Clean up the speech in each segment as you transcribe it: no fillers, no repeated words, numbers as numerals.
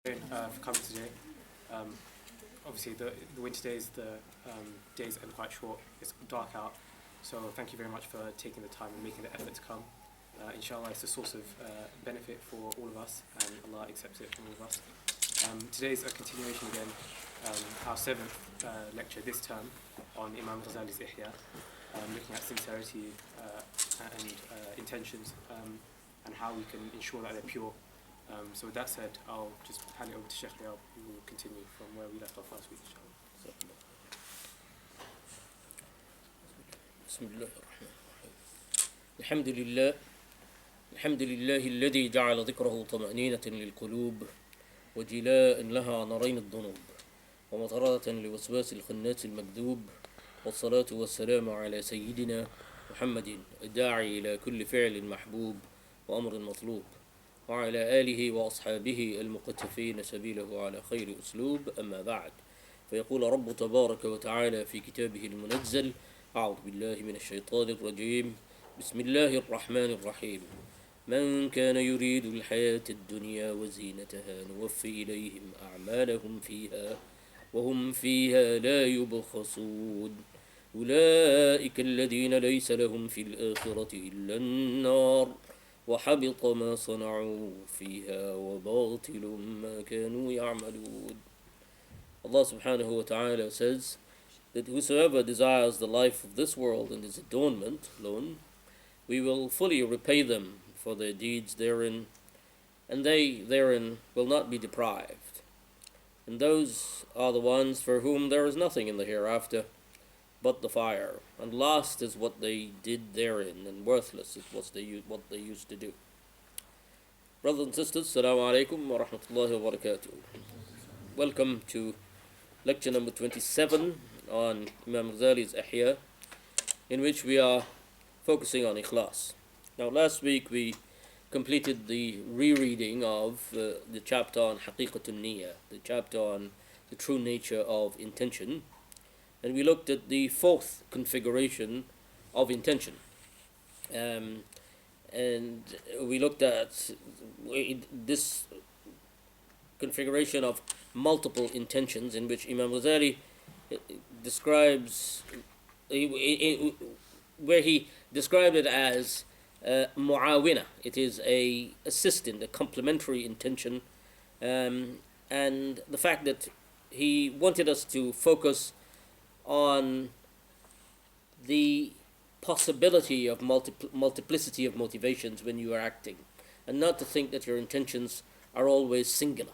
For coming today. Obviously, the winter days, the days end quite short. It's dark out, so thank you very much for taking the time and making the effort to come. Inshallah, it's a source of benefit for all of us, and Allah accepts it from all of us. Today's a continuation again, our seventh lecture this term on Imam Ghazali's Ihya, looking at sincerity and intentions, and how we can ensure that they're pure. So with that said, I'll just hand it over to Sheikh Riyad, who will continue from where we left off last week, inshallah. بسم الله الرحمن الرحيم الحمد لله الذي جعل ذكره طمأنينة للقلوب وجلاء لها نرين الذنوب ومطردة لوسواس الخناس المكذوب والصلاة والسلام على سيدنا محمد الداعي إلى كل فعل محبوب وأمر مطلوب وعلى آله وأصحابه المقتفين سبيله على خير أسلوب. أما بعد، فيقول رب تبارك وتعالى في كتابه المنزل: أعوذ بالله من الشيطان الرجيم، بسم الله الرحمن الرحيم. من كان يريد الحياة الدنيا وزينتها نوفي إليهم أعمالهم فيها وهم فيها لا يبخسون. أولئك الذين ليس لهم في الآخرة إلا النار وحبط ما صنعوا فيها وباطل ما كانوا يعملون. Allah subhanahu wa ta'ala says that whosoever desires the life of this world and its adornment alone, we will fully repay them for their deeds therein, and they therein will not be deprived. And those are the ones for whom there is nothing in the hereafter but the fire, and lost is what they did therein, and worthless is what they used to do. Brothers and sisters, Assalamu alaikum wa rahmatullahi wa barakatuh. Welcome to lecture number 27 on Imam Ghazali's Ihya, in which we are focusing on Ikhlas. Now, last week we completed the rereading of the chapter on Haqiqatun Niyya, the chapter on the true nature of intention, and we looked at the fourth configuration of intention. And we looked at this configuration of multiple intentions, in which Imam Ghazali describes, where he described it as mu'awina. It is a assistant, a complementary intention, and the fact that he wanted us to focus on the possibility of multiplicity of motivations when you are acting, and not to think that your intentions are always singular,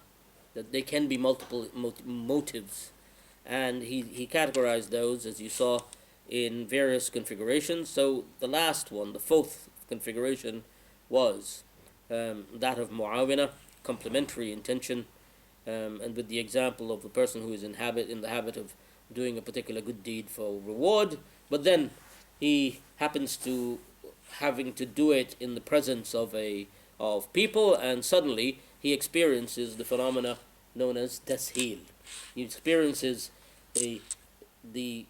that they can be multiple motives. And he categorized those, as you saw, in various configurations. So the last one, the fourth configuration, was that of mu'awina, complementary intention, and with the example of the person who is in the habit of doing a particular good deed for reward, but then he happens to having to do it in the presence of people, and suddenly he experiences the phenomena known as tasheel. He experiences the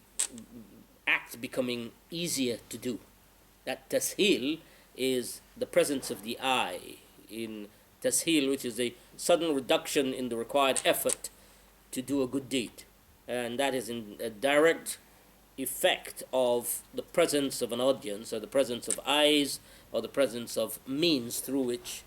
act becoming easier to do. That tasheel is the presence of the I in tasheel, which is a sudden reduction in the required effort to do a good deed. And that is in a direct effect of the presence of an audience, or the presence of eyes, or the presence of means through which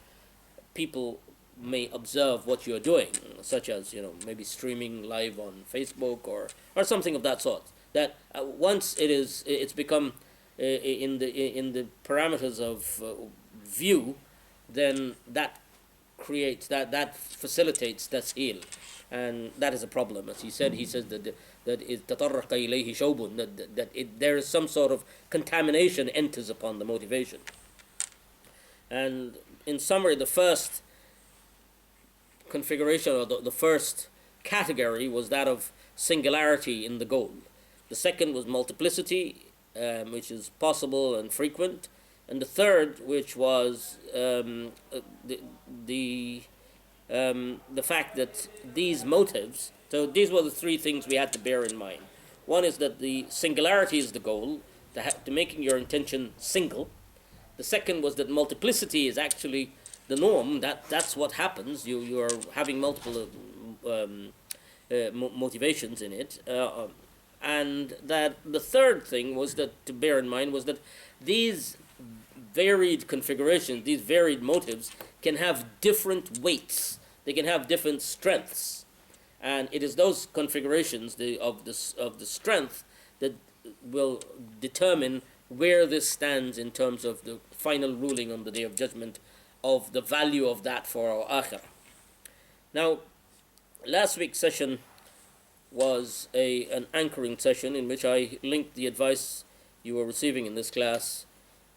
people may observe what you're doing, such as, maybe streaming live on Facebook or something of that sort. That once it's become in the parameters of view, then that creates that facilitates tasheel. And that is a problem. As he says that it تطرق إليه شوب, that there is some sort of contamination enters upon the motivation. And in summary, the first configuration, or the first category, was that of singularity in the goal. The second was multiplicity, which is possible and frequent, and the third, which was the fact that these motives, so these were the three things we had to bear in mind. One is that the singularity is the goal, to making your intention single. The second was that multiplicity is actually the norm. That's what happens. You are having multiple motivations in it, and that the third thing was that to bear in mind was that these varied configurations, these varied motives, can have different weights. They can have different strengths, and it is those configurations of the strength that will determine where this stands in terms of the final ruling on the Day of Judgment, of the value of that for our akhirah. Now, last week's session was an anchoring session in which I linked the advice you were receiving in this class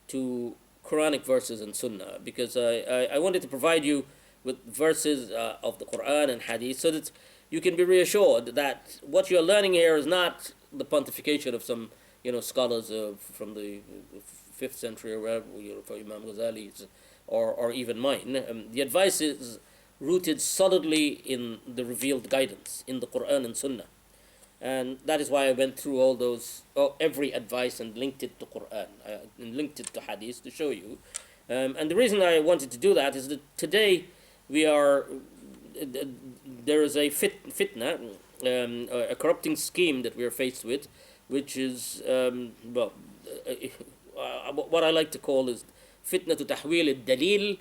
to Quranic verses and Sunnah, because I wanted to provide you with verses of the Quran and Hadith so that you can be reassured that what you're learning here is not the pontification of some scholars from the 5th century or wherever, for Imam Ghazali or even mine. The advice is rooted solidly in the revealed guidance in the Quran and Sunnah. And that is why I went through every advice and linked it to Quran and linked it to Hadith to show you. And the reason I wanted to do that is that today there is a fitna, a corrupting scheme that we are faced with, which is, what I like to call is فتنة تحويل الدليل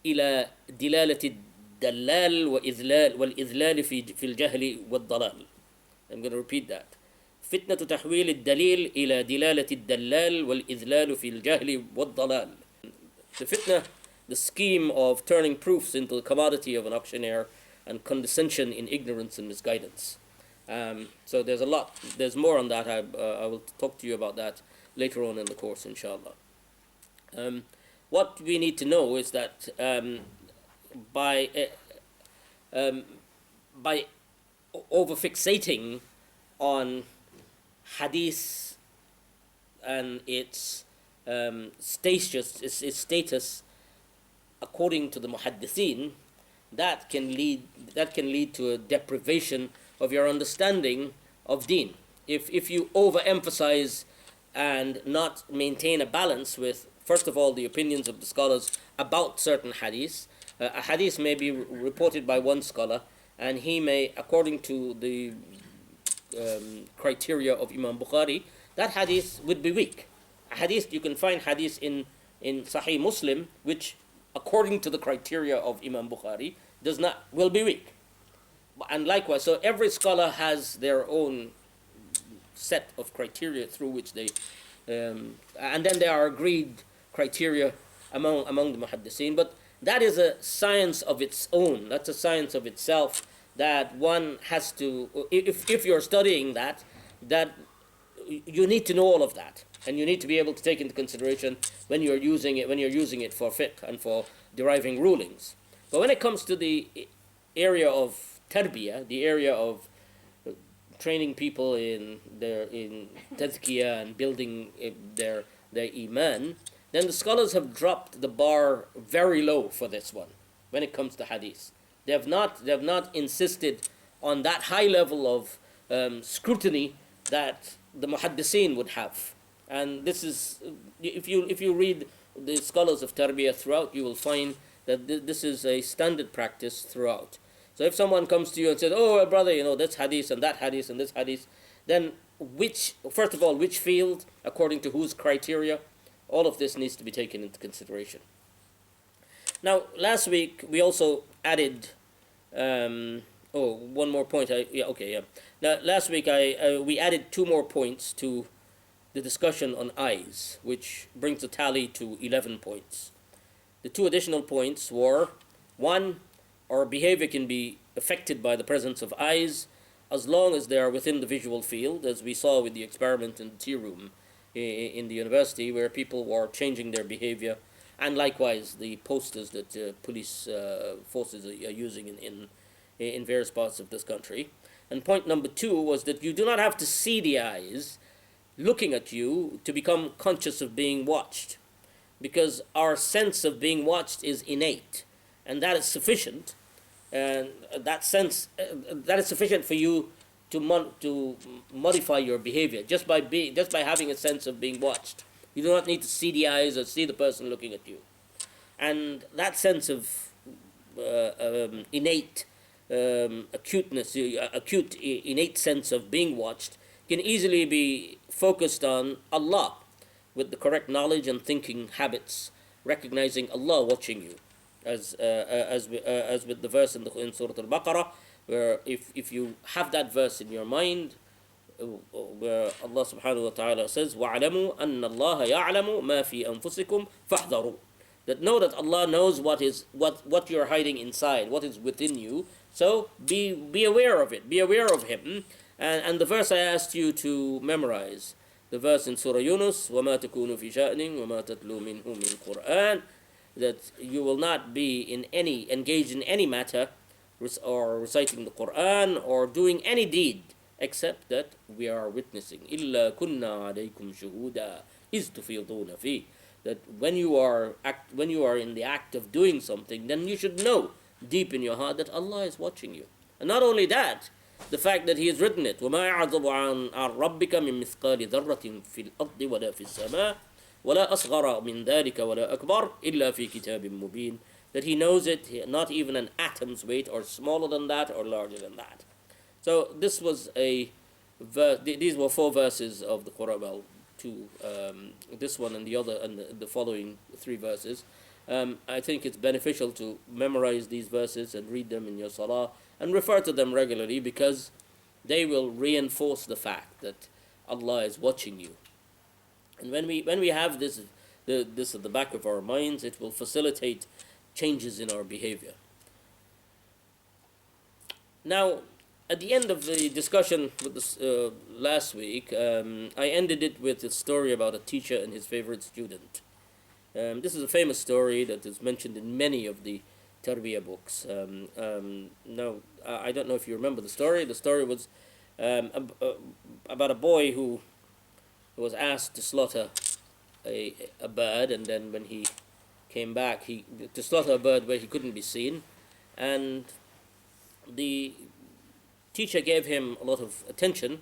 إلى دلالة الدلال والإذلال في الجهل والضلال. I'm going to repeat that. فتنة تحويل الدليل إلى دلالة الدلال والإذلال في الجهل والضلال. The fitna, the scheme of turning proofs into the commodity of an auctioneer and condescension in ignorance and misguidance. So there's more on that. I will talk to you about that later on in the course, inshallah. What we need to know is that by overfixating on hadith and its status according to the muhaddithin, that can lead to a deprivation of your understanding of deen. If you overemphasize and not maintain a balance with, first of all, the opinions of the scholars about certain hadiths. A hadith may be reported by one scholar, and he may, according to the criteria of Imam Bukhari, that hadith would be weak. A hadith, you can find hadith in Sahih Muslim, which, according to the criteria of Imam Bukhari, will be weak. And likewise, so every scholar has their own set of criteria through which they, and then there are agreed criteria among the muhaddithin, but that is a science of its own. That's a science of itself that one has to, if you're studying that you need to know all of that, and you need to be able to take into consideration when you're using it for fiqh and for deriving rulings. But when it comes to the area of tarbiyah, the area of training people in tazkiyah and building their iman, then the scholars have dropped the bar very low for this one when it comes to hadith. They have not insisted on that high level of scrutiny that the muhaddithin would have. And this is, if you read the scholars of tarbiyah throughout, you will find that this is a standard practice throughout. So if someone comes to you and says, "Oh, brother, this hadith and that hadith and this hadith," then first of all, which field, according to whose criteria, all of this needs to be taken into consideration. Now, last week we also added, one more point. Now, last week we added 2 more points to the discussion on eyes, which brings the tally to 11 points. The 2 additional points were: 1, our behavior can be affected by the presence of eyes as long as they are within the visual field, as we saw with the experiment in the tea room in the university, where people were changing their behavior, and likewise the posters that police forces are using in various parts of this country. And point number 2 was that you do not have to see the eyes looking at you to become conscious of being watched, because our sense of being watched is innate, and that is sufficient. And that sense, that is sufficient for you to modify your behavior just by having a sense of being watched. You do not need to see the eyes or see the person looking at you. And that sense of innate acuteness, acute innate sense of being watched can easily be focused on Allah with the correct knowledge and thinking habits, recognizing Allah watching you, as with the verse in Surah Al-Baqarah, where if you have that verse in your mind, where Allah subhanahu wa ta'ala says, وَعْلَمُوا أَنَّ اللَّهَ يَعْلَمُ مَا فِي أَنفُسِكُمْ فَاحْذَرُوا, that know that Allah knows what you're hiding inside, what is within you. So be aware of it, be aware of Him. And the verse I asked you to memorize, the verse in Surah Yunus, وَمَا تَكُونُ فِي شَأْنٍ وَمَا تَتْلُو مِنْهُ مِنْ قُرْآنٍ, that you will not be engaged in any matter or reciting the Quran or doing any deed except that we are witnessing. إِلَّا كُنَّا عَلَيْكُمْ شُهُودًا إِذْ تُفِيضُونَ فِيهِ, that when you are in the act of doing something, then you should know deep in your heart that Allah is watching you. And not only that, the fact that He has written it, وَمَا يَعْزُبُ عَنْ رَبِّكَ مِنْ مِثْقَالِ ذَرَّةٍ فِي الْأَرْضِ وَلَا فِي السَّمَاءِ وَلَا أَصْغَرَ مِنْ ذَلِكَ وَلَا أَكْبَرَ إِلَّا فِي كِتَابٍ مُبِينٍ, that He knows it, not even an atom's weight, or smaller than that, or larger than that. So this was these were 4 verses of the Quran. Well, this one and the other, and the following 3 verses. I think it's beneficial to memorize these verses and read them in your salah and refer to them regularly, because they will reinforce the fact that Allah is watching you. And when we have this at the back of our minds, it will facilitate changes in our behavior. Now, at the end of the discussion with this last week, I ended it with a story about a teacher and his favorite student. This is a famous story that is mentioned in many of the Tarbiyah books. Now, I don't know if you remember the story. The story was about a boy who was asked to slaughter a bird, and then when he came back, to slaughter a bird where he couldn't be seen, and the teacher gave him a lot of attention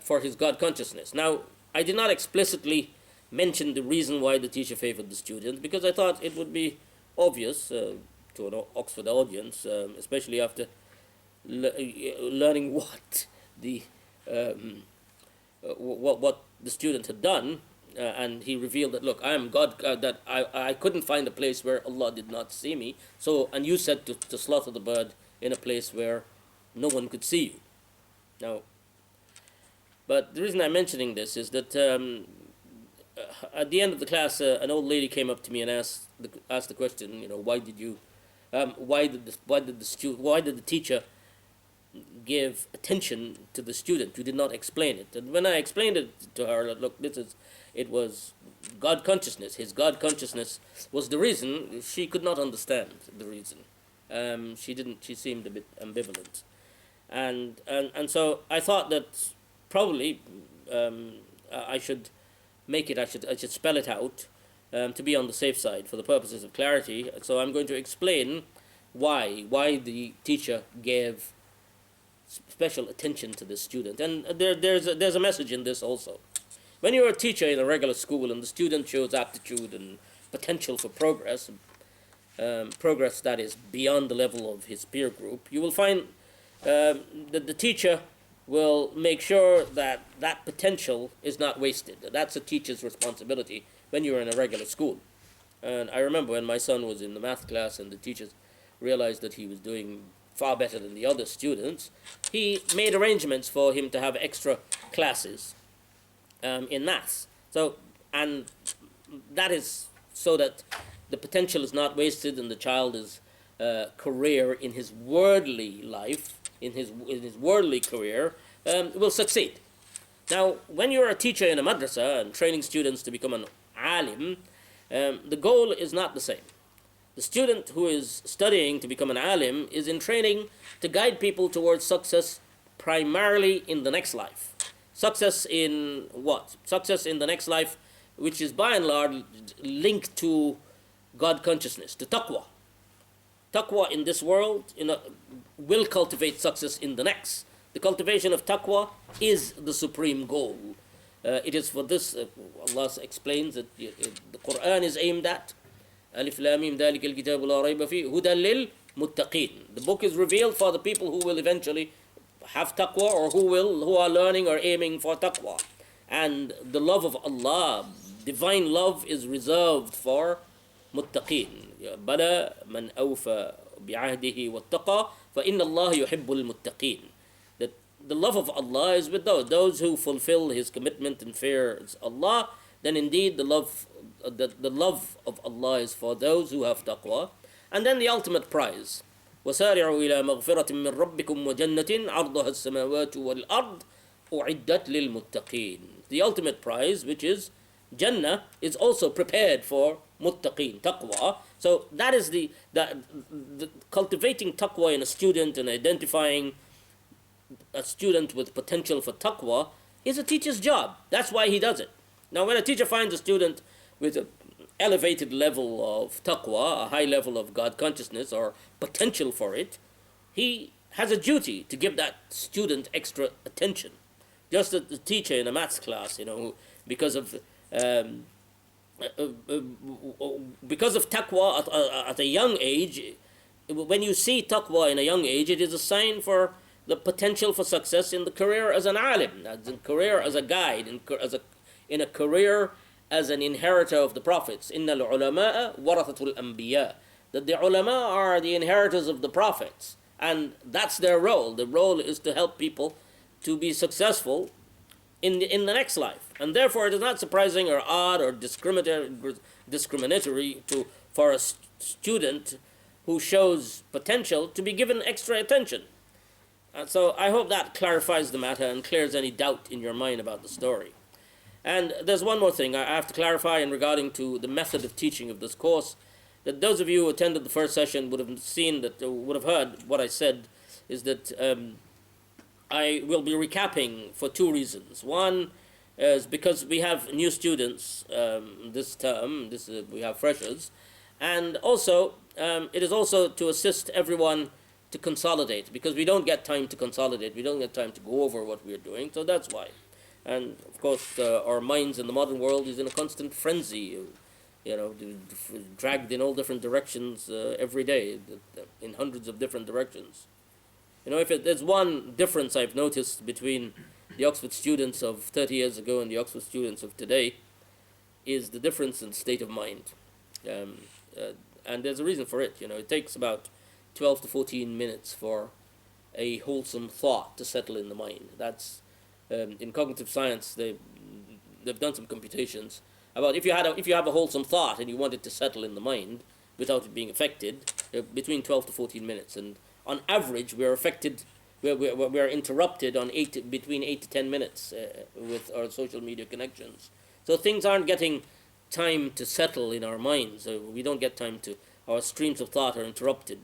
for his God consciousness. Now, I did not explicitly mention the reason why the teacher favored the student, because I thought it would be obvious to an Oxford audience, especially after learning what the student had done, and he revealed that, look, I am God, that I couldn't find a place where Allah did not see me. So, and you said to slaughter the bird in a place where no one could see you. Now, but the reason I'm mentioning this is that at the end of the class, an old lady came up to me and asked the question, why did the teacher give attention to the student? You did not explain it. And when I explained it to her, look, it was God consciousness. His God consciousness was the reason. She could not understand the reason. She seemed a bit ambivalent. And so I thought that probably I should spell it out to be on the safe side for the purposes of clarity. So I'm going to explain why the teacher gave special attention to the student. And there's a message in this also. When you're a teacher in a regular school and the student shows aptitude and potential for progress that is beyond the level of his peer group, you will find that the teacher will make sure that potential is not wasted. That's a teacher's responsibility when you're in a regular school. And I remember when my son was in the math class and the teachers realized that he was doing far better than the other students, he made arrangements for him to have extra classes in maths. So, and that is so that the potential is not wasted and the child's career in his worldly life, in his worldly career, will succeed. Now, when you're a teacher in a madrasa and training students to become an alim, the goal is not the same. The student who is studying to become an alim is in training to guide people towards success primarily in the next life. Success in what? Success in the next life, which is by and large linked to God consciousness, to taqwa. Taqwa in this world will cultivate success in the next. The cultivation of taqwa is the supreme goal. It is for this, Allah explains that the Quran is aimed at, Alif Lam Mim ذلك الكتاب لا ريب فيه هدى للمتقين. The book is revealed for the people who will eventually have taqwa, or who are learning or aiming for taqwa. And the love of Allah, divine love, is reserved for muttaqin. بلى من أوفى بعهده واتقى فإن الله يحب المتقين. That the love of Allah is with those who fulfill His commitment and fears Allah. Then indeed the love of Allah is for those who have taqwa. And then the ultimate prize: وسارعوا إلى مغفرة من ربكم وجنة عرضها السماوات والأرض أعدت للمتقين. The ultimate prize, which is Jannah, is also prepared for muttaqeen, taqwa. So that is the cultivating taqwa in a student and identifying a student with potential for taqwa is a teacher's job. That's why he does it. Now, when a teacher finds a student with an elevated level of taqwa, a high level of God consciousness or potential for it, he has a duty to give that student extra attention. Just as the teacher in a maths class, because of taqwa at a young age, when you see taqwa in a young age, it is a sign for the potential for success in the career as an alim, in a career as a guide, in a career as an inheritor of the prophets. Inna al-ulama'a warathatul anbiya. That the ulama are the inheritors of the prophets, and that's their role. The role is to help people to be successful in the next life. And therefore it is not surprising or odd or discriminatory for a student who shows potential to be given extra attention. And so I hope that clarifies the matter and clears any doubt in your mind about the story. And there's one more thing I have to clarify in regarding to the method of teaching of this course. That those of you who attended the first session would have heard what I said is that I will be recapping for two reasons. One is because we have new students this term. We have freshers, and also it is also to assist everyone to consolidate, because we don't get time to consolidate. We don't get time to go over what we are doing. So that's why. And of course, our minds in the modern world is in a constant frenzy. Dragged in all different directions every day, in hundreds of different directions. If there's one difference I've noticed between the Oxford students of 30 years ago and the Oxford students of today, is the difference in state of mind. And there's a reason for it. It takes about 12 to 14 minutes for a wholesome thought to settle in the mind. That's in cognitive science. They've done some computations about if you have a wholesome thought and you want it to settle in the mind without it being affected, between 12 to 14 minutes. And on average, we're interrupted on between 8 to 10 minutes with our social media connections. So things aren't getting time to settle in our minds. We don't get time to. Our streams of thought are interrupted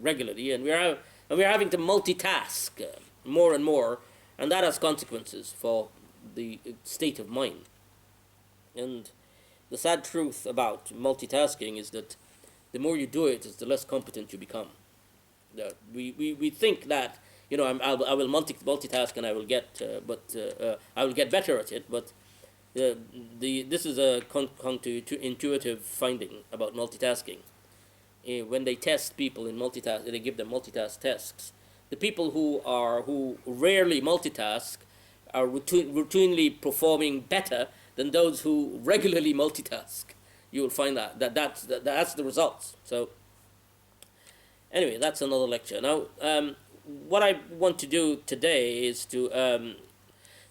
regularly, and we're having to multitask more and more, and that has consequences for the state of mind. And the sad truth about multitasking is that the more you do it, is the less competent you become. We think that I will multitask and I will get I will get better at it. But this is a intuitive finding about multitasking. When they test people in multitask, they give them multitask tests. The people who rarely multitask are routinely performing better than those who regularly multitask. You will find that's the results. So anyway, that's another lecture. Now, what I want to do today is to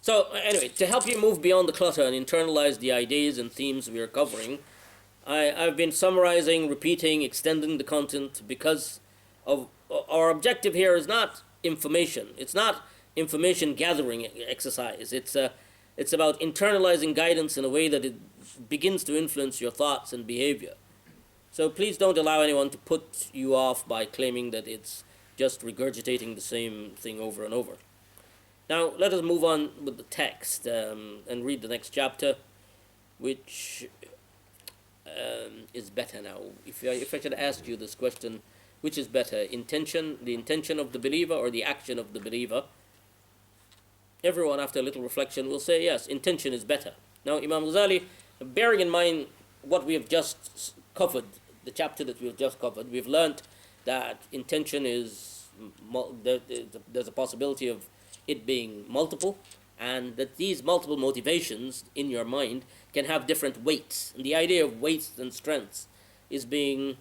help you move beyond the clutter and internalize the ideas and themes we are covering, I've been summarizing, repeating, extending the content, because of our objective here is not information. It's not information gathering exercise. It's about internalizing guidance in a way that it begins to influence your thoughts and behavior. So please don't allow anyone to put you off by claiming that it's just regurgitating the same thing over and over. Now, let us move on with the text and read the next chapter, which is better now. If I should ask you this question, which is better, the intention of the believer or the action of the believer? Everyone, after a little reflection, will say, yes, intention is better. Now, Imam Ghazali, bearing in mind what we have just covered the chapter that we've just covered, we've learnt that intention is, there's a possibility of it being multiple, and that these multiple motivations in your mind can have different weights. And the idea of weights and strengths is being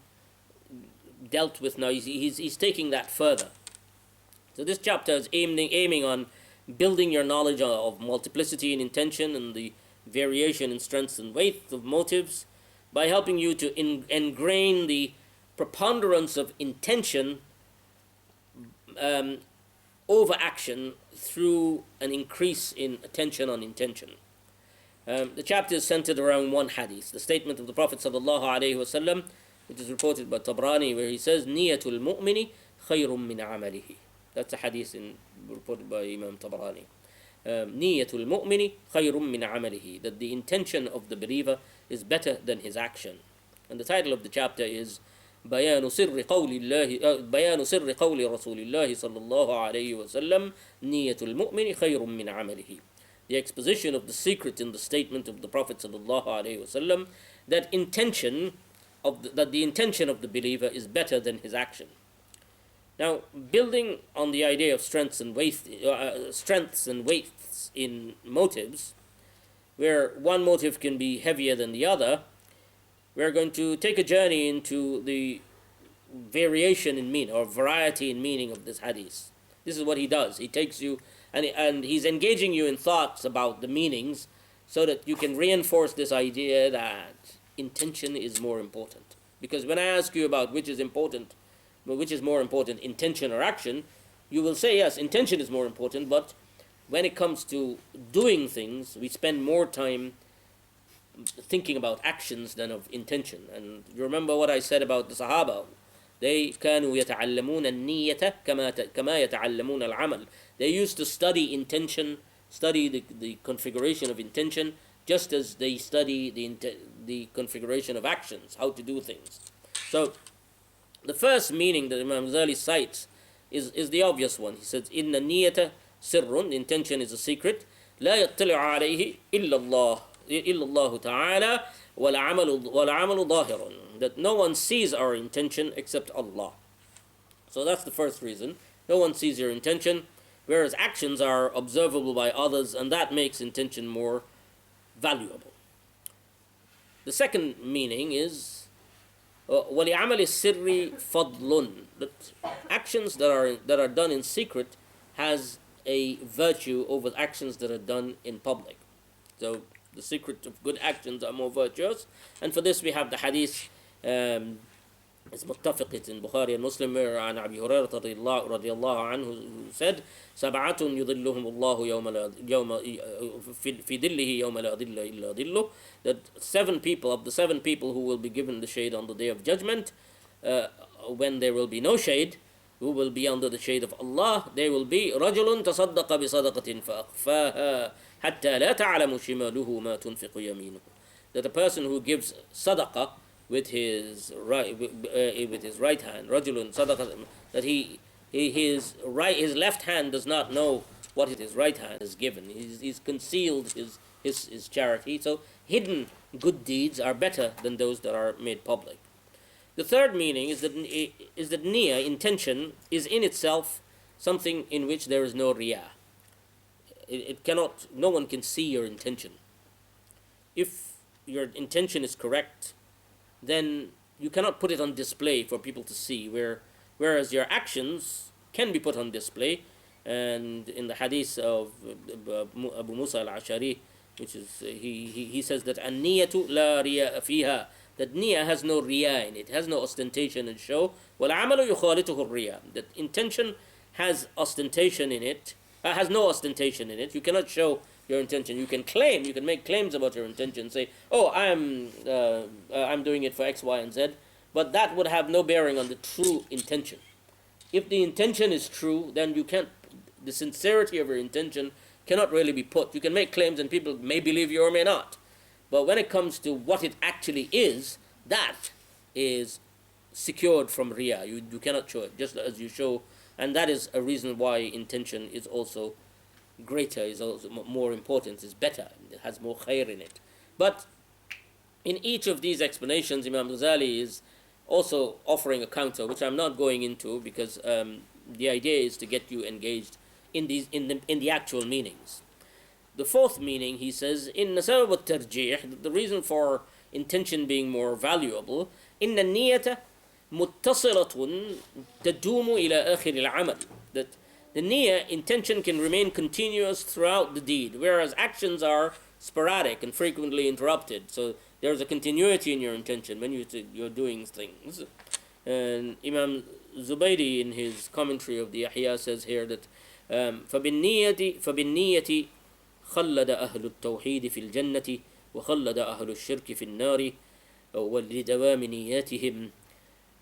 dealt with now. He's taking that further. So this chapter is aiming on building your knowledge of multiplicity in intention and the variation in strengths and weight of motives by helping you to ingrain the preponderance of intention over action through an increase in attention on intention. The chapter is centered around one hadith, the statement of the Prophet ﷺ, which is reported by Tabrani, where he says, "Niyatul mu'mini khayrun min amalihi." That's a hadith reported by Imam Tabrani. Niyatul mu'mini khayrun min amalihi, that the intention of the believer is better than his action. And the title of the chapter is بيان سر قول رسول الله صلى الله عليه وسلم نية المؤمن خير من عمله. The exposition of the secret in the statement of the Prophet صلى الله عليه وسلم that the intention of the believer is better than his action. Now, building on the idea of strengths and weights in motives, where one motive can be heavier than the other, we're going to take a journey into the variation in meaning or variety in meaning of this hadith. This is what he does. He takes you and he's engaging you in thoughts about the meanings so that you can reinforce this idea that intention is more important. Because when I ask you about which is more important, intention or action, you will say, yes, intention is more important, but when it comes to doing things, we spend more time thinking about actions than of intention. And you remember what I said about the Sahaba. They كانوا يتعلمون النية كما يتعلمون العمل. They used to study intention, study the configuration of intention, just as they study the configuration of actions, how to do things. So the first meaning that Imam Ghazali cites is the obvious one. He says, إن النية سر, intention is a secret, لا يطلع عليه إلا الله تعالى والعمل ظاهر, that no one sees our intention except Allah. So that's the first reason. No one sees your intention, whereas actions are observable by others, and that makes intention more valuable. The second meaning is وَلِعَمَلِ السِّرِّ فَضْلٌ, that actions that are done in secret has a virtue over actions that are done in public. So the secret of good actions are more virtuous, and for this we have the hadith it's متفق in Bukhari and Muslim عن أبي هريرة رضي الله عنه, who said سبعة يظلهم الله في ظله يوم لا ظل إلا ظله, that of the seven people who will be given the shade on the day of judgment, when there will be no shade, who will be under the shade of Allah, they will be رجل تصدق بصدقة فأخفاها حتى لا تعلم شماله ما تنفق يمينه, that a person who gives sadaqah with his right hand, رجل صدقة, that his left hand does not know what his right hand has given. He's concealed his charity. So hidden good deeds are better than those that are made public. The third meaning is that niyyah, intention, is in itself something in which there is no riyah. No one can see your intention. If your intention is correct, then you cannot put it on display for people to see, whereas your actions can be put on display. And in the hadith of Abu Musa al-Ashari, which is he says that an-niyatu la riya fiha, that niyyah has no riya in it, has no ostentation and show. وَالْعَمَلُ يُخَالِطُهُ الرِّيَا, that intention has ostentation in it, has no ostentation in it. You cannot show your intention. You can make claims about your intention, say, oh, I'm doing it for X, Y, and Z, but that would have no bearing on the true intention. If the intention is true, then the sincerity of your intention cannot really be put. You can make claims and people may believe you or may not. But when it comes to what it actually is, that is secured from riyah. You cannot show it, just as you show, and that is a reason why intention is also greater, is also more important, is better, it has more khair in it. But in each of these explanations, Imam Ghazali is also offering a counter, which I'm not going into because the idea is to get you engaged in the actual meanings. The fourth meaning, he says, in سبب الترجيح, the reason for intention being more valuable, إن النية متصلة تدوم إلى آخر العمل. That the niyyah, intention, can remain continuous throughout the deed, whereas actions are sporadic and frequently interrupted. So there's a continuity in your intention when you're doing things. And Imam Zubaydi, in his commentary of the Ihya, says here that فبالنية خلد أهل التوحيد في الجنة وخلد أهل الشرك في النار ولدوام نياتهم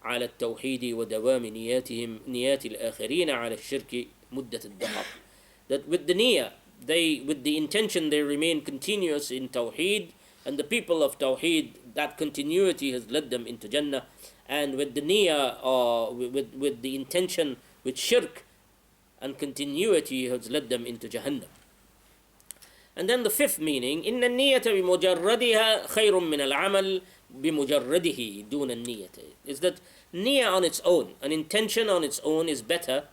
على التوحيد ودوام نيات الآخرين على الشرك مدة الدهر. That with the niyyah, with the intention, they remain continuous in Tawheed, and the people of Tawheed, that continuity has led them into Jannah. And with the niyyah, with the intention, with shirk and continuity, has led them into Jahannam. And then the fifth meaning, إن النية بمجردها خير من العمل بمجرده دون النية, is that niyyah on its own, an intention on its own, is better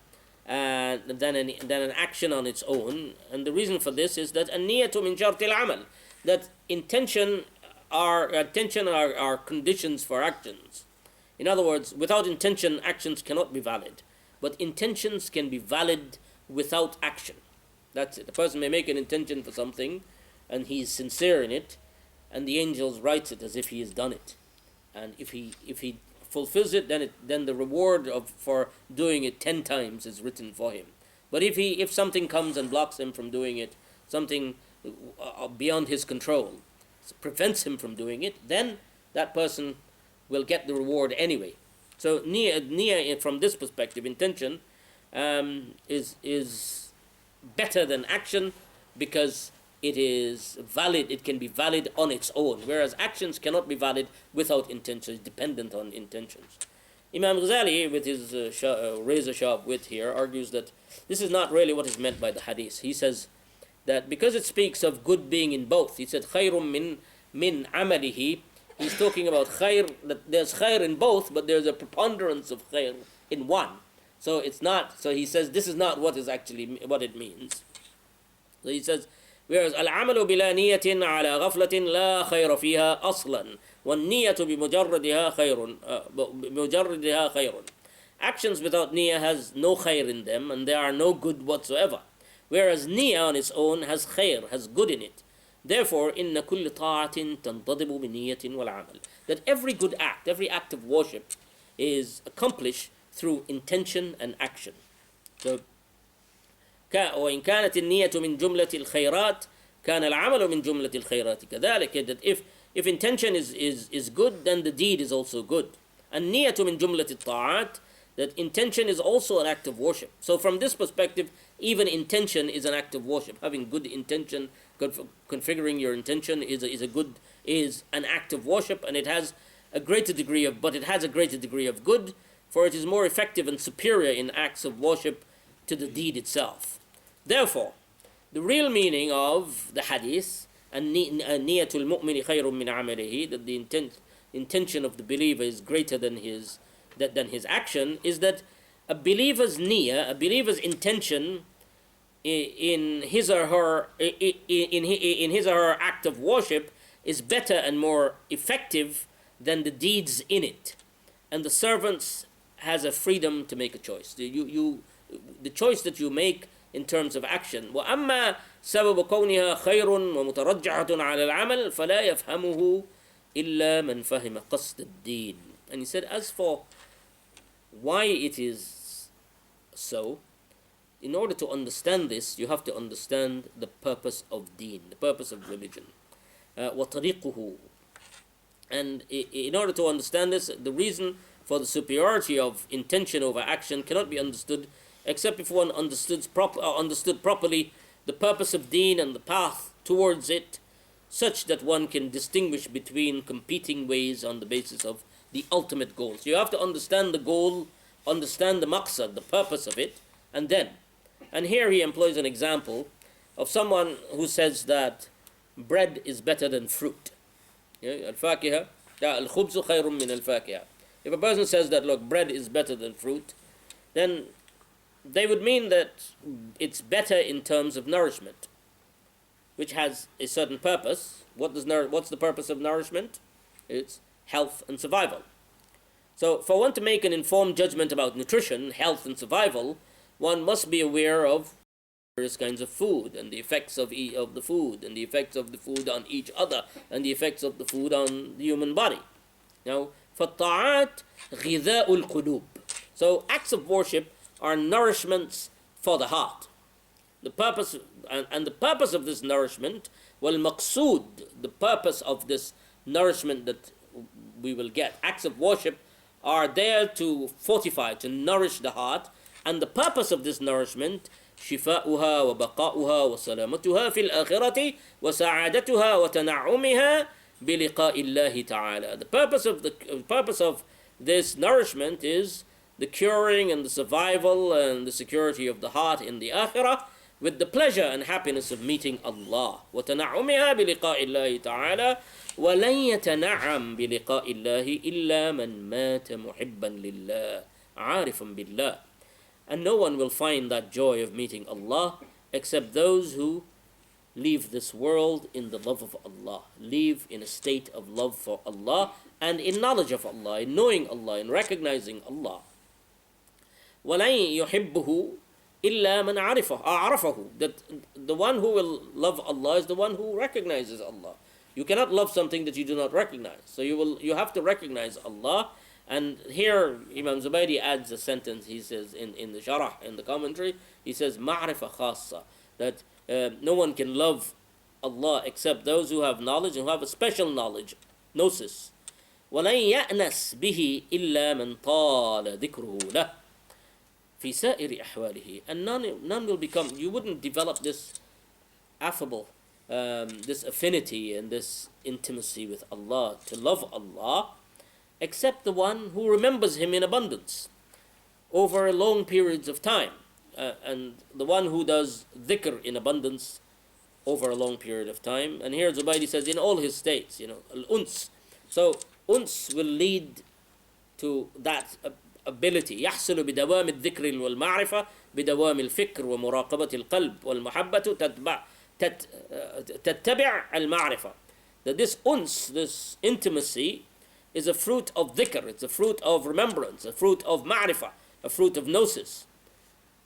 than an action on its own. And the reason for this is that النية من شرط العمل, that intention are conditions for actions. In other words, without intention, actions cannot be valid. But intentions can be valid without action. That's it. A person may make an intention for something, and he is sincere in it, and the angels writes it as if he has done it. And if he fulfills it, then the reward for doing it 10 times is written for him. But if something comes and blocks him from doing it, something beyond his control prevents him from doing it, then that person will get the reward anyway. So niyyah from this perspective, intention, is better than action because it is valid. It can be valid on its own, whereas actions cannot be valid without intentions, dependent on intentions. Imam Ghazali, with his razor-sharp wit here, argues that this is not really what is meant by the hadith. He says that because it speaks of good being in both, he said خَيْرٌ min amalihi. He's talking about khair, that there's khair in both, but there's a preponderance of khair in one. So it's not. So he says this is not what is actually what it means. So he says, whereas العمل بلا نية على غفلة لا خير فيها أصلا والنية بمجردها خير. Actions without niyyah has no khair in them, and there are no good whatsoever. Whereas niyyah on its own has khair, has good in it. Therefore, إن كل طاعة تنتضب بنية والعمل. That every good act, every act of worship is accomplished through intention and action. So, وإن كانت النية من جملة الخيرات كان العمل من جملة الخيرات كذلك. That if intention is good, then the deed is also good. النية من جملة الطاعات, that intention is also an act of worship. So from this perspective, even intention is an act of worship. Having good intention, configuring your intention is an act of worship, and it has a greater degree of good, for it is more effective and superior in acts of worship to the deed itself. Therefore, the real meaning of the hadith, نِيَّةُ الْمُؤْمِنِ خَيْرٌ مِّنْ عَمَلِهِ, that the intention of the believer is greater than his action, is that a believer's niyyah, a believer's intention in his or her act of worship is better and more effective than the deeds in it. And the servants has a freedom to make a choice. The choice that you make in terms of action. وَأَمَّا سَبَبُ كَوْنِهَا خَيْرٌ وَمُتَرَجَّحَةٌ عَلَى الْعَمَلِ فَلَا يَفْهَمُهُ إِلَّا مَنْ فَهِمَ قَصْدَ الدِّينِ. And he said, as for why it is so, in order to understand this, you have to understand the purpose of deen, the purpose of religion. وَطَرِيقُهُ. And in order to understand this, the reason for the superiority of intention over action cannot be understood except if one understood properly the purpose of deen and the path towards it, such that one can distinguish between competing ways on the basis of the ultimate goal. So you have to understand the goal, understand the maqsad, the purpose of it, and here he employs an example of someone who says that bread is better than fruit. الفاكهة الخبز خير من الفاكهة. If a person says that, look, bread is better than fruit, then they would mean that it's better in terms of nourishment, which has a certain purpose. What's the purpose of nourishment? It's health and survival. So for one to make an informed judgment about nutrition, health and survival, one must be aware of various kinds of food and the effects of the food and the effects of the food on each other and the effects of the food on the human body. Now, فَالطَّاعَاتِ غِذَاءُ الْقُلُوبِ. So acts of worship are nourishments for the heart. The purpose and the purpose of this nourishment, وَالْمَقْصُودِ, the purpose of this nourishment that we will get. Acts of worship are there to fortify, to nourish the heart, and the purpose of this nourishment, شفاؤها وبقاؤها وسلامتها في الآخرة وسعادتها وتنعمها بلقاء الله تعالى. The purpose of this nourishment is the curing and the survival and the security of the heart in the akhirah, with the pleasure and happiness of meeting Allah. وتنعمها بلقاء الله تعالى ولن يتنعم بلقاء الله إلا من مات محبا لله عارفا بالله. And no one will find that joy of meeting Allah except those who leave this world in the love of Allah, live in a state of love for Allah and in knowledge of Allah, in knowing Allah, in recognizing Allah. وَلَن يُحِبُّهُ إِلَّا مَنْ عَرَفَهُ. That the one who will love Allah is the one who recognizes Allah. You cannot love something that you do not recognize. So you have to recognize Allah. And here Imam Zubaydi adds a sentence. He says in the Sharah, in the commentary, he says ma'rifa khassa, that no one can love Allah except those who have knowledge and who have a special knowledge, gnosis. وَلَن يَأْنَسْ بِهِ إِلَّا مَنْ طَالَ ذِكْرُهُ لَهُ فِي سَائِرِ أَحْوَالِهِ. And none will become, you wouldn't develop this affable, this affinity and this intimacy with Allah, to love Allah, except the one who remembers Him in abundance over long periods of time, and the one who does dhikr in abundance over a long period of time. And here Zubaydi says in all his states, al-uns. So uns will lead to that ability. يحصل بدوام الذكر والمعرفة بدوام الفكر ومراقبة القلب والمحبة تتبع المعرفة. That this uns, this intimacy, is a fruit of dhikr, it's a fruit of remembrance, a fruit of ma'rifah, a fruit of gnosis,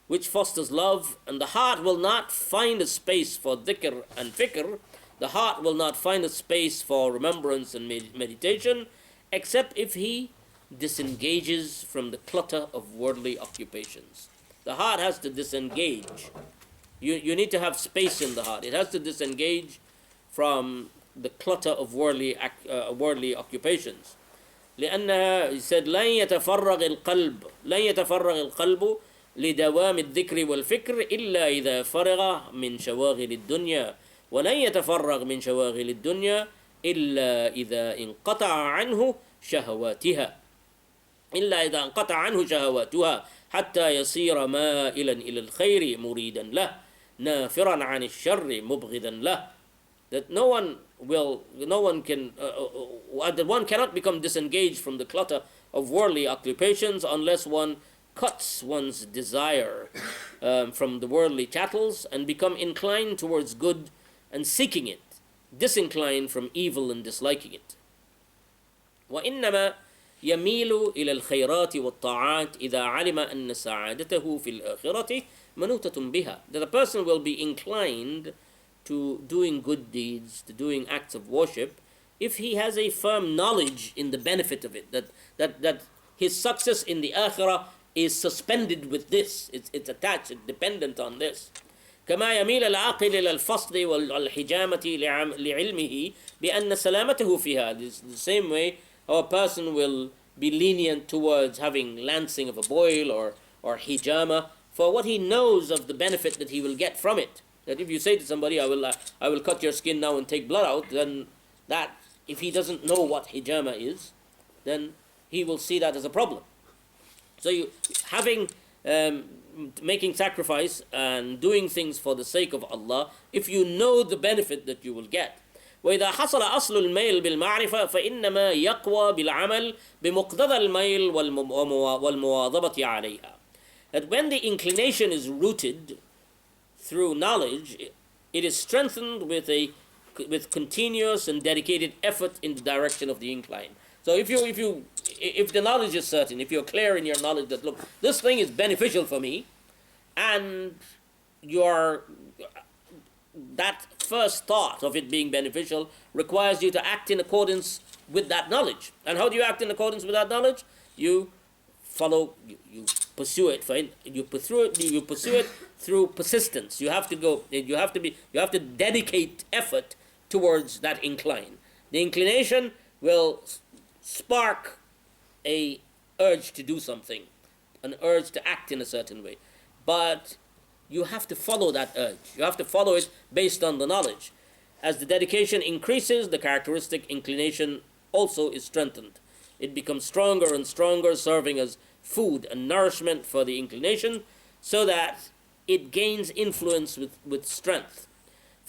which fosters love, and the heart will not find a space for dhikr and fikr, the heart will not find a space for remembrance and meditation, except if he disengages from the clutter of worldly occupations. The heart has to disengage. You need to have space in the heart. It has to disengage from the clutter of worldly occupations. لأنها, he said, لن يتفرغ القلب لدوام الذكر والفكر إلا إذا فرغ من شواغل الدنيا ولن يتفرغ من شواغل الدنيا إلا إذا انقطع عنه شهواتها حتى يصير مائلا إلى الخير مريدا له نافرا عن الشر مبغضا له. That one cannot become disengaged from the clutter of worldly occupations unless one cuts one's desire from the worldly chattels and become inclined towards good and seeking it, disinclined from evil and disliking it. وإنما يميل إلى الخيرات والطاعات إذا علم أن سعادته في الآخرة منوطة بها. That a person will be inclined to doing good deeds, to doing acts of worship, if he has a firm knowledge in the benefit of it, that his success in the akhirah is suspended with this, it's attached, it's dependent on this. كما يميل العاقل إلى الفصل والحجامة لعلمه بأن سلامته فيها. The same way how a person will be lenient towards having lancing of a boil or hijama for what he knows of the benefit that he will get from it. That if you say to somebody, I will cut your skin now and take blood out, then that, if he doesn't know what hijama is, then he will see that as a problem. So making sacrifice and doing things for the sake of Allah, if you know the benefit that you will get. وإذا حصل أصل الميل بالمعرفة فإنما يقوى بالعمل بمقتضى الميل والمواظبة عليها. That when the inclination is rooted through knowledge, it is strengthened with continuous and dedicated effort in the direction of the incline. So if the knowledge is certain, if you're clear in your knowledge that, look, this thing is beneficial for me, and that first thought of it being beneficial requires you to act in accordance with that knowledge. And how do you act in accordance with that knowledge? You pursue it. You pursue it through persistence. You have to dedicate effort towards that incline. The inclination will spark a urge to do something, an urge to act in a certain way. But you have to follow that urge. You have to follow it based on the knowledge. As the dedication increases, the characteristic inclination also is strengthened. It becomes stronger and stronger, serving as food and nourishment for the inclination, so that it gains influence with strength.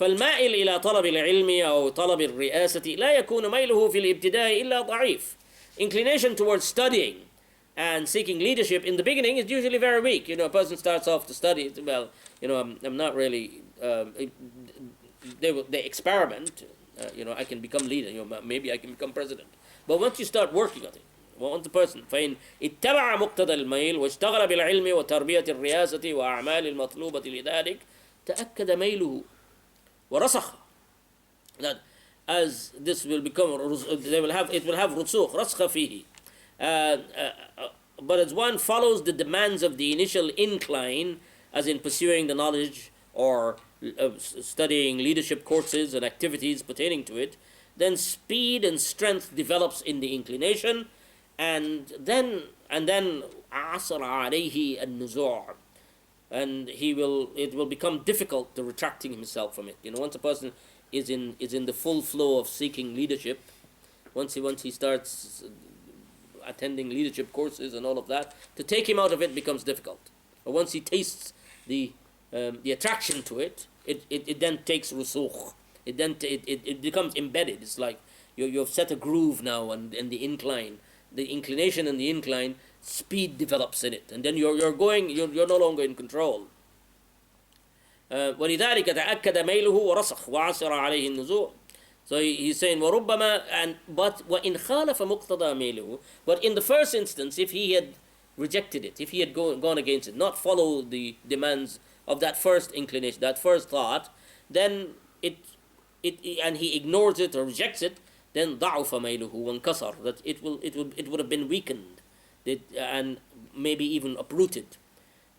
فالمائل إلى طلب العلم أو طلب الرئاسة لا يكون ميله في الابتداء إلا ضعيف. Inclination towards studying and seeking leadership in the beginning is usually very weak. A person starts off to study, well, I'm not really, they experiment, I can become leader, maybe I can become president. But once you start working on it, once the person, فإن اتبع مقتضى الميل واشتغل بالعلم وتربية الرياسة وأعمال المطلوبة لذلك تأكد ميله ورسخ. That as this will become, it will have رسوخ رسخ فيه. But as one follows the demands of the initial incline, as in pursuing the knowledge or studying leadership courses and activities pertaining to it, then speed and strength develops in the inclination, and then عصر عليه النزوع, and it will become difficult to retracting himself from it. Once a person is in the full flow of seeking leadership, once he starts attending leadership courses and all of that, to take him out of it becomes difficult. But once he tastes the attraction to it, it then takes rusukh. It becomes embedded. It's like you've set a groove now, and the inclination and the incline, speed develops in it, and then you're no longer in control. ولذلك تأكد ميله ورسخ وعصر عليه النزوع. So he's saying وربما but وإن خالف مقتضى ميله. But in the first instance, if he had rejected it, if he had gone against it, not follow the demands of that first inclination, that first thought, then and he ignores it or rejects it, then ضعف ميله وانكسر. That it would have been weakened, and maybe even uprooted.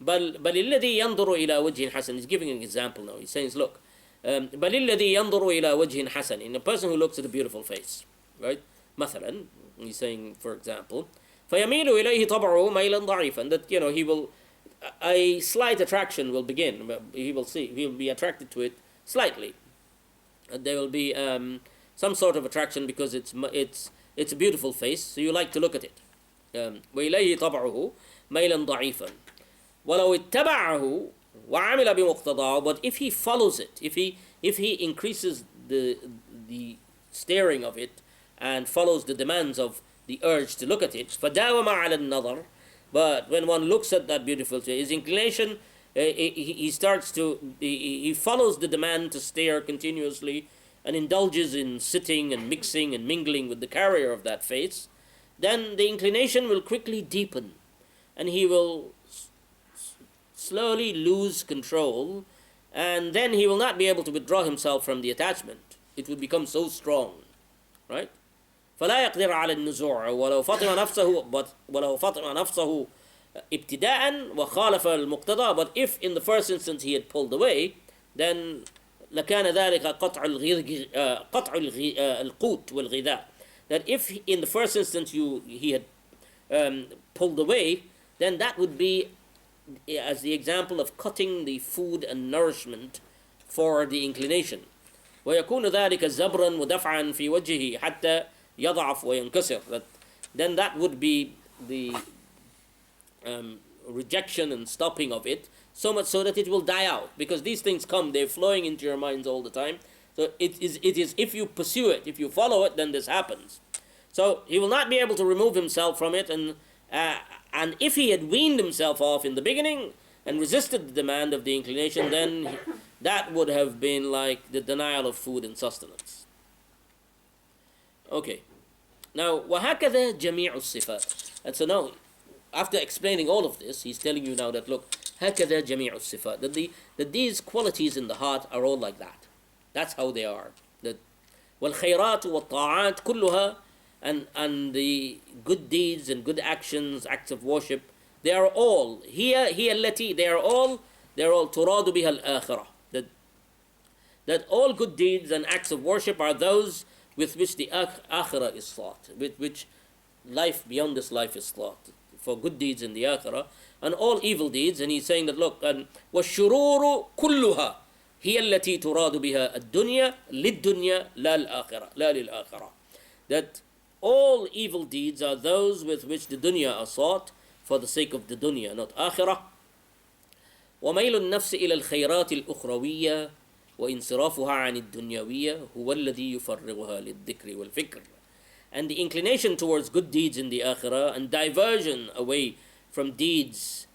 بل الذي ينظر إلى وجه حسن. He's giving an example now. He's saying, look, بل الذي ينظر إلى وجه حسن, in a person who looks at a beautiful face, right? مثلا, he's saying, for example, فيميل إليه طبعه ميلا ضعيفا. That he will, a slight attraction will begin. He'll be attracted to it slightly. There will be some sort of attraction because it's a beautiful face, so you like to look at it. وإليه طبعه ميلا ضعيفا ولو اتبعه وعمل بمقتضاه. But if he follows it, if he increases the staring of it and follows the demands of the urge to look at it, فداوم على النظر. But when one looks at that beautiful face, his inclination, he follows the demand to stare continuously and indulges in sitting and mixing and mingling with the carrier of that face, then the inclination will quickly deepen, and he will slowly lose control, and then he will not be able to withdraw himself from the attachment. It will become so strong, right? فلا يقدر على النزوع ولو فطن نفسه ابتداء وخالف المقتضى. But if in the first instance he had pulled away, then لكان ذلك قطع القوت والغذاء. That if in the first instance he had pulled away, then that would be as the example of cutting the food and nourishment for the inclination. ويكون ذلك زبرا ودفعا في وجهه حتى يضعف وينكسر. Then that would be the rejection and stopping of it, so much so that it will die out. Because these things come, they're flowing into your minds all the time. So it is if you pursue it, if you follow it, then this happens. So he will not be able to remove himself from it, and if he had weaned himself off in the beginning and resisted the demand of the inclination, then that would have been like the denial of food and sustenance. Okay. Now, وَهَكَذَا جَمِيعُ الصِّفَاتِ. And so now, after explaining all of this, he's telling you now that, look, هَكَذَا جَمِيعُ الصِّفَاتِ, that these qualities in the heart are all like that. That's how they are. That وَالْخَيْرَاتُ وَالطَّاعَاتُ كُلُّهَا, and the good deeds and good actions, acts of worship, they are all هي التي, they are all تراد بها الآخرة. That all good deeds and acts of worship are those with which the akhirah is sought, with which life beyond this life is sought, for good deeds in the akhirah, and all evil deeds. And he's saying that, look, وَالشُّرُورُ كُلُّهَا هي التي تراد بها الدنيا للدنيا لا الآخرة لا للآخرة. That all evil deeds are those with which the dunya are sought for the sake of the dunya, not akhirah. وميل النفس إلى الخيرات الأخروية وانصرافها عن الدنيوية هو الذي يفرغها للذكر والفكر. And the inclination towards good deeds in the akhirah and diversion away from deeds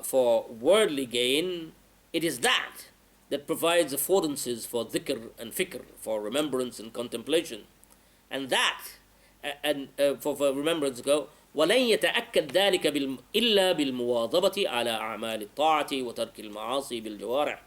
for worldly gain, it is that provides affordances for dhikr and fikr, for remembrance and contemplation. And that, for remembrance go, ولن يتأكد ذلك إلا بالمواظبة على أعمال الطاعة وترك المعاصي بالجوارح.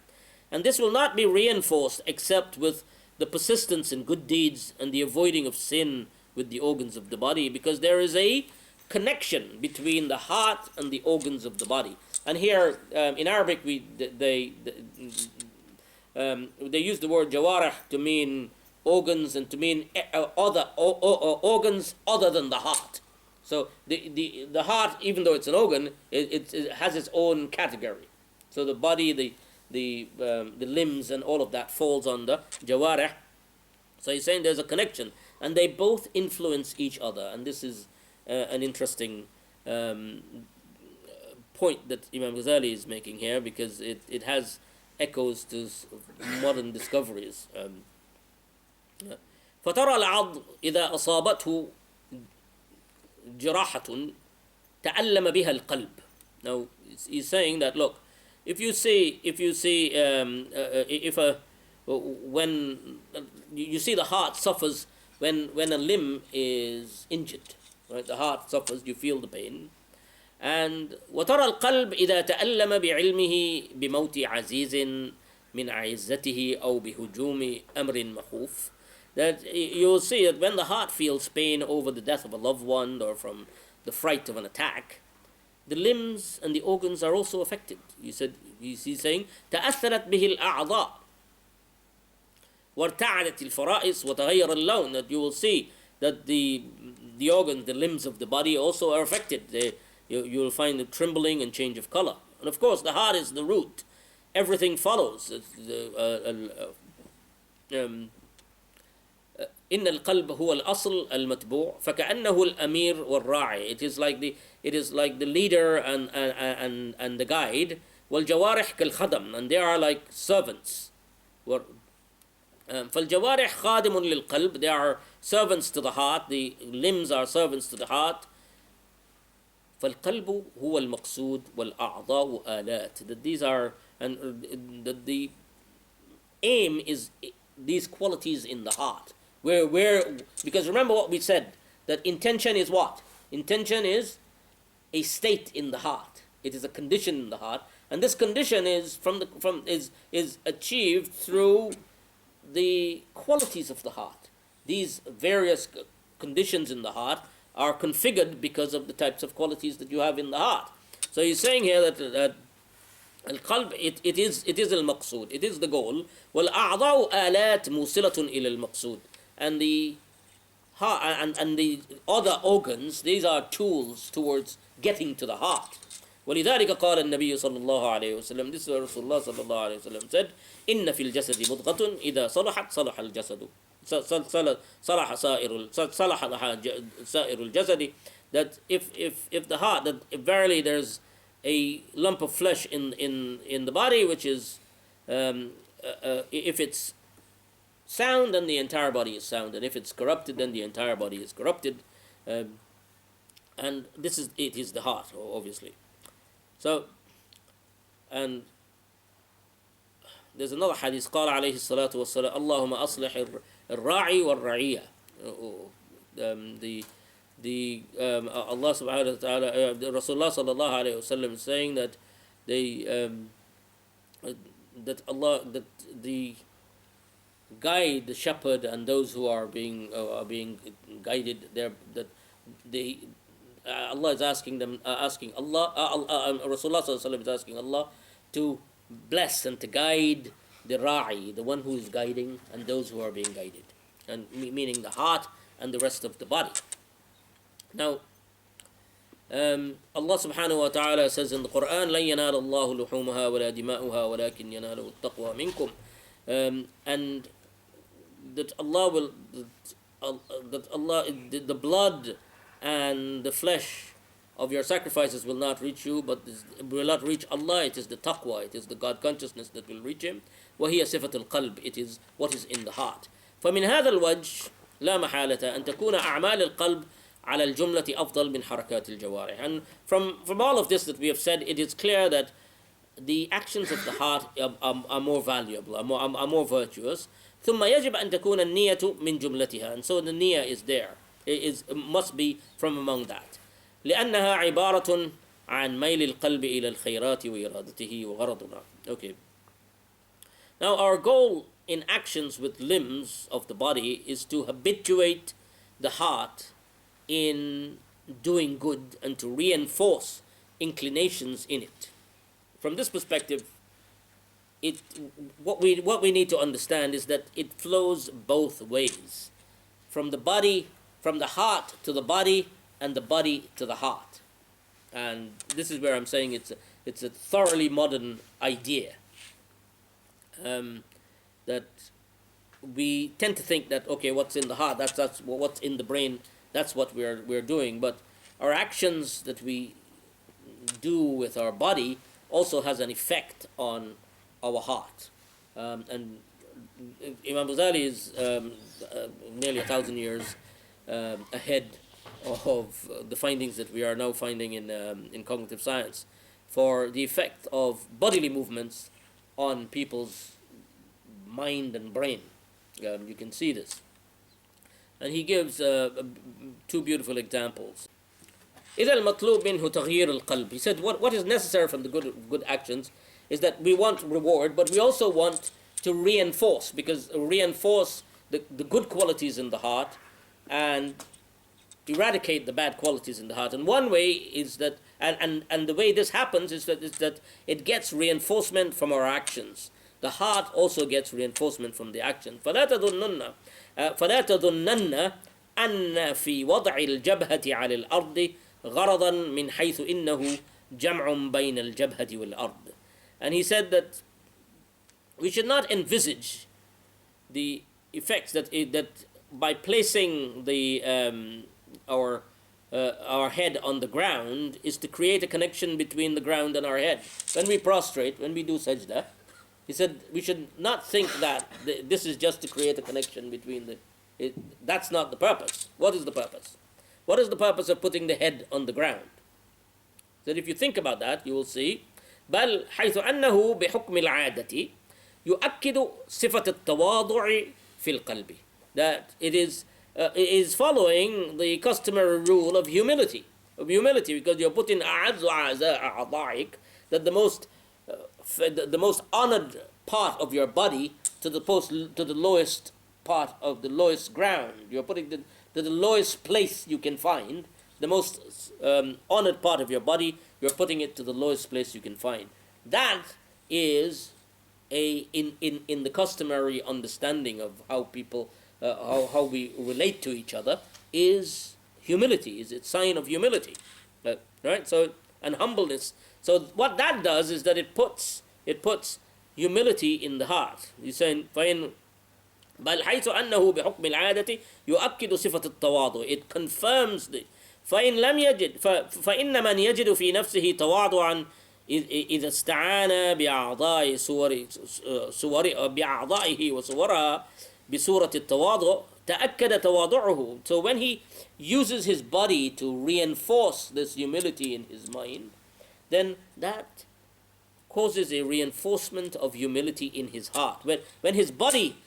And this will not be reinforced except with the persistence in good deeds and the avoiding of sin with the organs of the body, because there is a connection between the heart and the organs of the body. And here in Arabic they use the word jawarih to mean organs and to mean other organs other than the heart. So the heart, even though it's an organ, it has its own category. So the body, the limbs and all of that falls under jawarih. So he's saying there's a connection, and they both influence each other. And this is an interesting point that Imam Ghazali is making here, because it has echoes to modern discoveries. فترى العض إذا أصابته جراحة تألم بها القلب. Now he's saying that, look, if when you see the heart suffers when a limb is injured, right? The heart suffers, you feel the pain. And وترى القلب إذا تألم بعلمه بموت عزيز من أعزته أو بهجوم أمر مخوف. That you'll see that when the heart feels pain over the death of a loved one or from the fright of an attack, the limbs and the organs are also affected. He's saying تأثرت به الأعضاء وارتعدت الفرائس وتغير اللون. That you will see that the organs, the limbs of the body also are affected. You will find the trembling and change of color. And of course the heart is the root. Everything follows. إن القلب هو الأصل المتبوع فكأنه الأمير والراعي. It is like the leader and the guide. والجوارح كالخدم, and they are like servants. فالجوارح خادم للقلب, they are servants to the heart. The limbs are servants to the heart. فالقلب هو المقصود والأعضاء آلات. That these are, and that the aim is these qualities in the heart. Because remember what we said, that intention is what? Intention is a state in the heart. It is a condition in the heart, and this condition is is achieved through the qualities of the heart. These various conditions in the heart are configured because of the types of qualities that you have in the heart. So he's saying here that القلب it is المقصود, it is the goal. والأعضاء آلات موصلة إلى المقصود. And the heart and the other organs, these are tools towards getting to the heart. ولذلك قال النبي صلى الله عليه وسلم, this is what Rasulullah صلى الله عليه وسلم said, إن في الجسد مضغة إذا صلحت صلح الجسد صلح سائر الجسد. That if the heart, that if verily there's a lump of flesh in the body which is if it's sound, then the entire body is sound, and if it's corrupted, then the entire body is corrupted. And it is the heart, obviously. So, and there's another hadith, قال عليه الصلاة والسلام اللهم أصلح الراعي والرعية. Allah subhanahu wa ta'ala, Rasulullah sallallahu alayhi wa sallam is saying that that the guide, the shepherd, and those who are being guided, Allah is asking them, Rasulullah sallallahu alayhi wa sallam is asking Allah to bless and to guide the ra'i, the one who is guiding, and those who are being guided, and meaning the heart and the rest of the body. Now, Allah subhanahu wa ta'ala says in the Quran, لَن يَنَالَ اللَّهُ لُحُومَهَا وَلَا دِمَاؤُهَا وَلَكِنْ يَنَالُهُ التَّقْوَى مِنْكُمْ. And that Allah will, the blood and the flesh of your sacrifices will not reach you, but will not reach Allah. It is the taqwa, it is the God consciousness that will reach Him. وَهِيَ صِفَةُ الْقَلْبِ. It is what is in the heart. فمن هذا الوجه لا محالة أن تكون أعمال القلب على الجملة أفضل من حركات الجوارح. And from all of this that we have said, it is clear that the actions of the heart are more valuable, are more virtuous. ثم يجب أن تكون النية من جملتها. And so the niyyah is there. It must be from among that. لأنها عبارة عن ميل القلب إلى الخيرات وإرادته وغرضنا. Okay. Now our goal in actions with limbs of the body is to habituate the heart in doing good and to reinforce inclinations in it. From this perspective, what we need to understand is that it flows both ways, from the body, from the heart to the body, and the body to the heart. And this is where I'm saying it's a thoroughly modern idea. That we tend to think that, okay, what's in the heart, that's what's in the brain, that's what we're doing. But our actions that we do with our body also has an effect on our heart. And Imam Ghazali is nearly 1,000 years ahead of the findings that we are now finding in cognitive science for the effect of bodily movements on people's mind and brain. You can see this. And he gives two beautiful examples. إذا المطلوب منه تغيير القلب. He said what is necessary from the good actions is that we want reward, but we also want to reinforce the good qualities in the heart and eradicate the bad qualities in the heart. And one way is that, and the way this happens is that it gets reinforcement from our actions. The heart also gets reinforcement from the action. فلا تظنن أن في وضع الجبهة على الأرض غرضا من حيث إنه جمع بين الجبهة والأرض. And he said that we should not envisage the effects that by placing our head on the ground is to create a connection between the ground and our head. When we prostrate, when we do sajda, he said we should not think that this is just to create a connection between that's not the purpose. What is the purpose? What is the purpose of putting the head on the ground? So if you think about that, you will see بل حيث أنه بحكم العادة يؤكد صفة التواضع في القلب. That it is following the customary rule of humility, because you're putting أعز أعزاء أعضائك, that the most honored part of your body to the lowest part of the lowest ground. You're putting to the lowest place you can find, the most honored part of your body. You're putting it to the lowest place you can find. That is in the customary understanding of how people how we relate to each other is humility. Is a sign of humility, right? So and humbleness. So what that does is that it puts humility in the heart. He's saying فإن بل حيث أنه بحكم العادة يؤكد صفة التواضع. It confirms the فإن لم يجد فإن من يجد في نفسه تواضعا إذا استعان بأعضائه وصورها بصورة التواضع تأكد تواضعه. So when he uses his body to reinforce this humility in his mind, then that causes a reinforcement of humility in his heart. When his body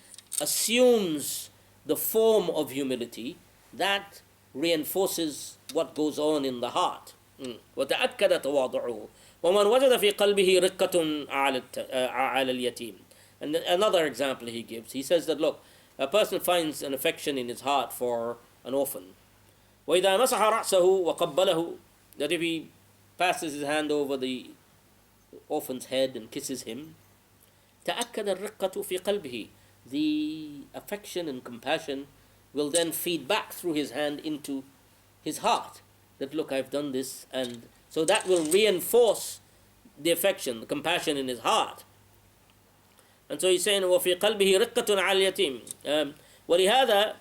assumes the form of humility, that reinforces what goes on in the heart. وتأكد تواضعه ومن وجد في قلبه رقة على اليتيم. And another example he gives, he says that look, a person finds an affection in his heart for an orphan. وإذا مسح رأسه وقبله, that if he passes his hand over the orphan's head and kisses him, تأكد الرقة في قلبه, the affection and compassion will then feed back through his hand into his heart. That look, I've done this, and so that will reinforce the affection, the compassion in his heart. And so he's saying وفي قلبه رقة على اليتيم. ولهذا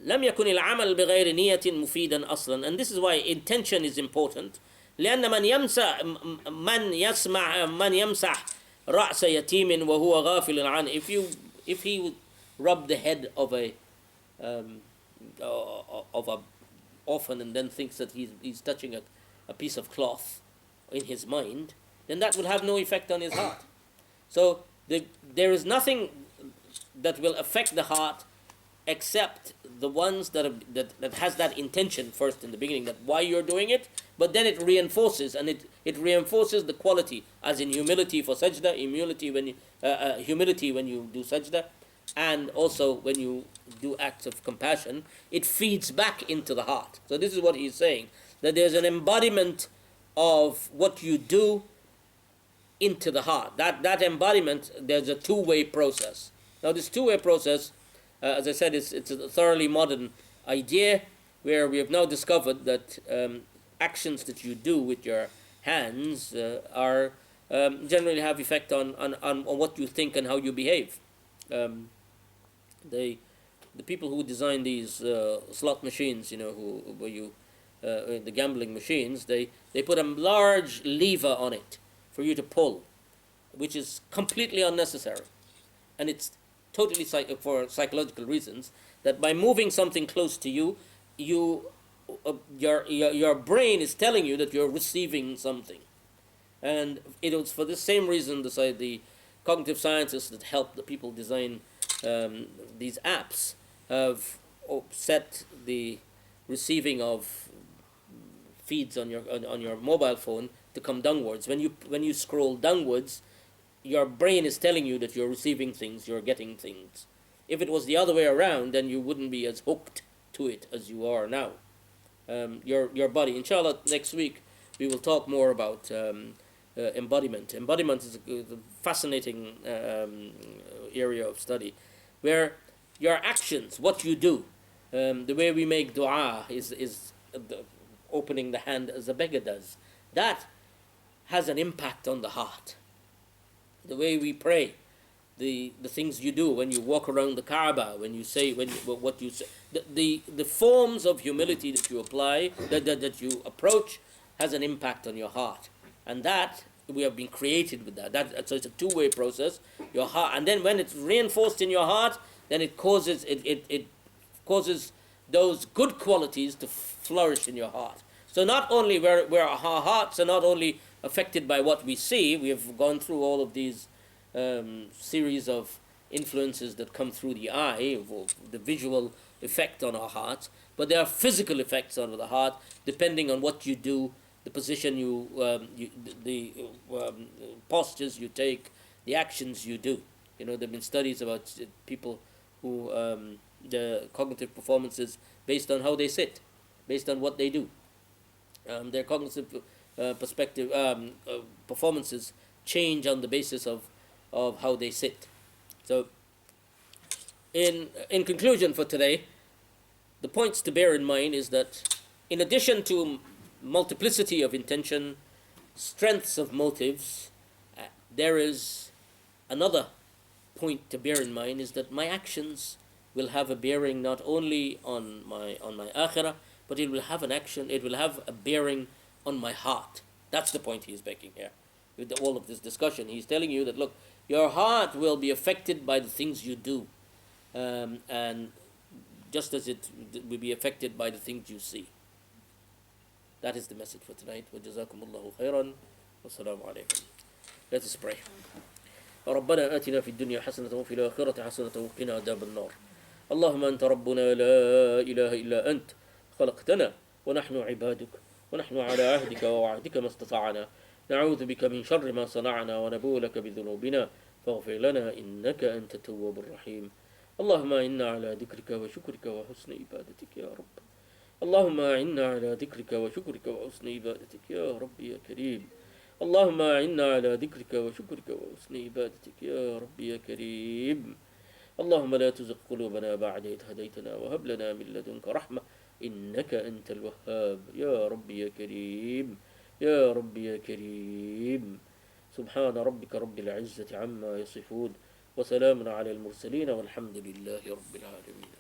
لم يكن العمل بغير نية مفيدا أصلا. And this is why intention is important. لأن من يمسح رأس يتيم وهو غافل عنه. If he would rub the head of a orphan and then thinks that he's touching a piece of cloth in his mind, then that will have no effect on his heart. So there is nothing that will affect the heart except the ones that has that intention first in the beginning, that why you're doing it, but then it reinforces, and it reinforces the quality, as in humility for sajda, humility when you do sajda, and also when you do acts of compassion, it feeds back into the heart. So this is what he's saying, that there's an embodiment of what you do into the heart. That embodiment, there's a two-way process. Now this two-way process, as I said, it's a thoroughly modern idea where we have now discovered that actions that you do with your hands are generally have effect on what you think and how you behave. The people who design these slot machines, the gambling machines, they put a large lever on it for you to pull, which is completely unnecessary, and it's totally for psychological reasons, that by moving something close to you, your brain is telling you that you're receiving something. And it was for the same reason the cognitive scientists that help the people design these apps have set the receiving of feeds on your mobile phone to come downwards. When you scroll downwards, your brain is telling you that you're receiving things, you're getting things. If it was the other way around, then you wouldn't be as hooked to it as you are now. Your body. Inshallah, next week we will talk more about embodiment. Embodiment is a fascinating area of study, where your actions, what you do, the way we make dua is opening the hand as a beggar does. That has an impact on the heart. The way we pray, the things you do when you walk around the Kaaba, when you say what you say, the forms of humility that you apply, that you approach, has an impact on your heart, and that we have been created with that. So it's a two-way process. Your heart, and then when it's reinforced in your heart, then it causes those good qualities to flourish in your heart. So not only where our hearts are not only affected by what we see, we have gone through all of these series of influences that come through the eye, the visual effect on our hearts, but there are physical effects on the heart depending on what you do, the position the postures you take, the actions you do. There have been studies about people who the cognitive performances based on how they sit, based on what they do. Their cognitive performances change on the basis of how they sit. So, in conclusion for today, the points to bear in mind is that in addition to multiplicity of intention, strengths of motives, there is another point to bear in mind, is that my actions will have a bearing not only on my akhirah, but it will have a bearing on my heart. That's the point he is making here. with all of this discussion. He's telling you that, look, your heart will be affected by the things you do, and just as it will be affected by the things you see. That is the message for tonight. وَجَزَاكُمُ اللَّهُ خَيْرًا وَالسَّلَامُ عَلَيكُم. Let us pray. ربنا آتنا في الدنيا حسنة وفي الآخرة حسنة وقنا عذاب النار. اللهم أنت ربنا لا إله إلا أنت خلقتنا ونحن عبادك ونحن على عهدك ووعدك ما استطعنا نعوذ بك من شر ما صنعنا ونبوء لك بذنوبنا فاغفر لنا إنك أنت التواب الرحيم. اللهم إنا على ذكرك وشكرك وحسن عبادتك يا رب. اللهم إنا على ذكرك وشكرك وحسن عبادتك يا رب يا كريم. اللهم إنا على ذكرك وشكرك وحسن عبادتك يا رب يا كريم. اللهم لا تزغ قلوبنا بعد إذ هديتنا وهب لنا من لدنك رحمة إنك أنت الوهاب يا رب يا كريم يا رب يا كريم. سبحان ربك رب العزة عما يصفون وسلام على المرسلين والحمد لله رب العالمين.